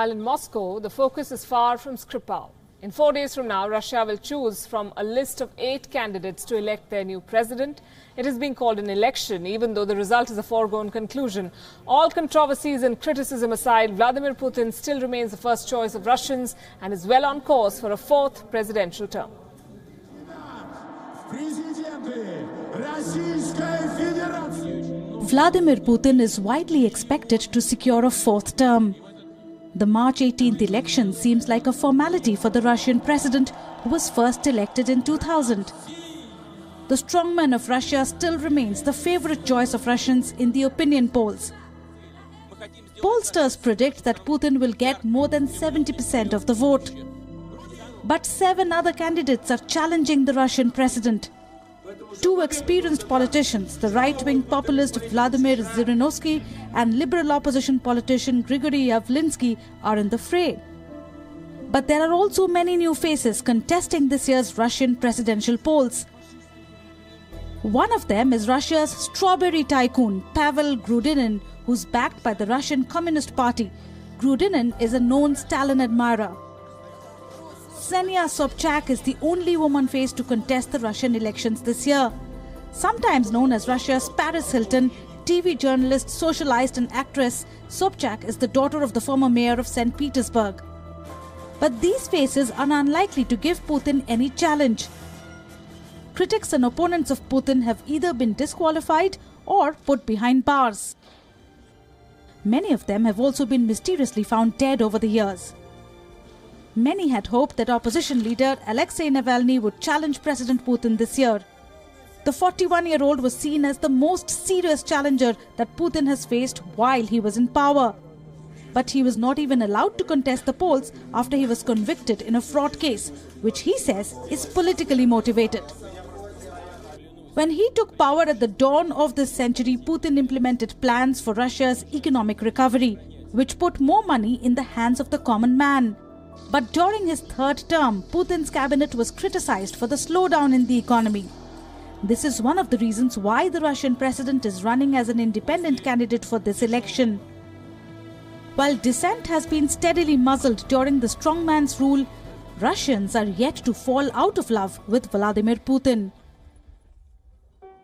Meanwhile, in Moscow, the focus is far from Skripal. In 4 days from now, Russia will choose from a list of 8 candidates to elect their new president. It is being called an election, even though the result is a foregone conclusion. All controversies and criticism aside, Vladimir Putin still remains the first choice of Russians and is well on course for a 4th presidential term. Vladimir Putin is widely expected to secure a 4th term. The March 18th election seems like a formality for the Russian president who was first elected in 2000. The strongman of Russia still remains the favorite choice of Russians in the opinion polls. Pollsters predict that Putin will get more than 70% of the vote. But 7 other candidates are challenging the Russian president. 2 experienced politicians, the right-wing populist Vladimir Zhirinovsky and liberal opposition politician Grigory Yavlinsky, are in the fray. But there are also many new faces contesting this year's Russian presidential polls. One of them is Russia's strawberry tycoon Pavel Grudinin, who's backed by the Russian Communist Party. Grudinin is a known Stalin admirer. Ksenia Sobchak is the only woman face to contest the Russian elections this year. Sometimes known as Russia's Paris Hilton, TV journalist, socialite and actress, Sobchak is the daughter of the former mayor of St. Petersburg. But these faces are unlikely to give Putin any challenge. Critics and opponents of Putin have either been disqualified or put behind bars. Many of them have also been mysteriously found dead over the years. Many had hoped that opposition leader Alexei Navalny would challenge President Putin this year. The 41-year-old was seen as the most serious challenger that Putin has faced while he was in power. But he was not even allowed to contest the polls after he was convicted in a fraud case, which he says is politically motivated. When he took power at the dawn of this century, Putin implemented plans for Russia's economic recovery, which put more money in the hands of the common man. But during his 3rd term, Putin's cabinet was criticized for the slowdown in the economy. This is one of the reasons why the Russian president is running as an independent candidate for this election. While dissent has been steadily muzzled during the strongman's rule, Russians are yet to fall out of love with Vladimir Putin.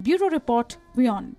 Bureau Report, WION.